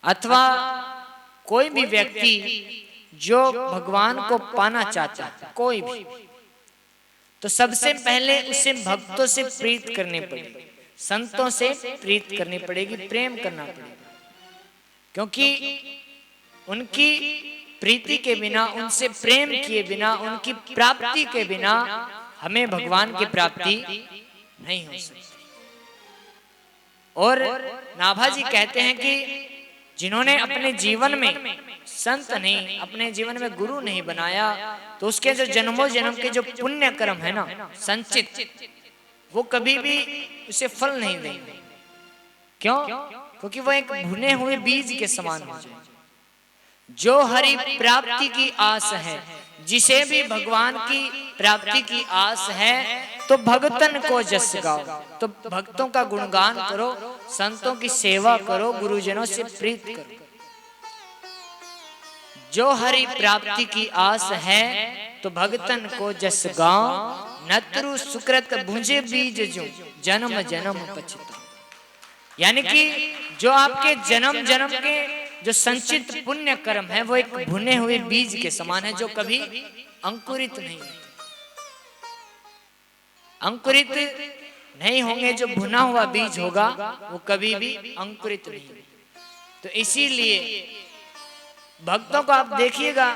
अथवा कोई भी व्यक्ति जो भगवान को पाना चाहता है, कोई भी, तो सबसे पहले उसे भक्तों से प्रीत करनी पड़ेगी, संतों से प्रीत करनी पड़ेगी, प्रेम करना पड़ेगा। क्योंकि उनकी प्रीति के बिना, उनसे प्रेम किए बिना, उनकी प्राप्ति के बिना हमें भगवान की प्राप्ति नहीं हो सकती। और नाभाजी कहते हैं कि जिन्होंने अपने जीवन में संत नहीं, अपने जीवन में गुरु नहीं बनाया, तो उसके जो जन्मों जन्म के जो पुण्य कर्म है ना संचित, वो कभी भी उसे फल नहीं देंगे। क्यों? क्योंकि वो एक भुने हुए बीज के समान हो जाए। जो हरि प्राप्ति की आस है, जिसे भी भगवान की प्राप्ति की आस है, तो भगतन को जस गाओ, तो भक्तों का गुणगान करो, संतों की सेवा करो, गुरुजनों से प्रीत करो। जो हरि प्राप्ति की आस है, तो भगतन को जस गाओ, नत्रु सुकृत भुंजे बीज जो जन्म जन्म पछता। यानी कि जो आपके जन्म जन्म के जो संचित पुण्य कर्म है, वो एक भुने हुए बीज के समान है, जो कभी अंकुरित नहीं होते। अंकुरित नहीं होंगे, जो भुना हुआ बीज होगा वो कभी भी अंकुरित नहीं होगा। तो इसीलिए भक्तों को आप देखिएगा,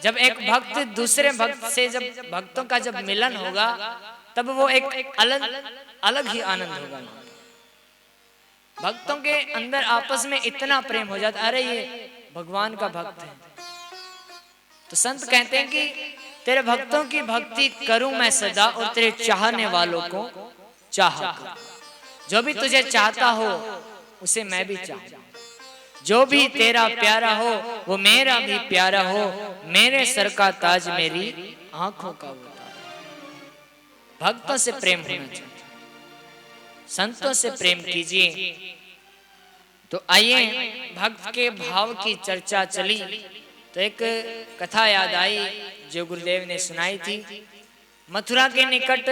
जब एक भक्त दूसरे भक्त से, जब भक्तों का जब मिलन होगा, तब वो एक अलग ही आनंद होगा। भक्तों के अंदर आपस में इतना प्रेम हो जाता, अरे ये भगवान का भक्त है। तो संत कहते हैं कि तेरे भक्तों की भक्ति करूं मैं सदा, और तेरे चाहने वालों को चाह। जो भी तुझे चाहता हो उसे मैं भी चाहूं, जो भी तेरा प्यारा हो वो मेरा भी प्यारा हो, मेरे सर का ताज मेरी आंखों का उतार। भक्तों से प्रेम होना चाहिए, संतों से प्रेम कीजिए। तो आइए, भक्त के भाव की चर्चा चली तो एक कथा याद आई जो गुरुदेव ने सुनाई थी। मथुरा के निकट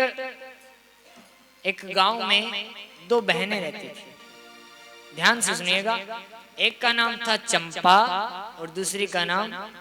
एक गांव में दो बहनें रहती थी। ध्यान से सुनिएगा, एक का नाम था चंपा और दूसरी का नाम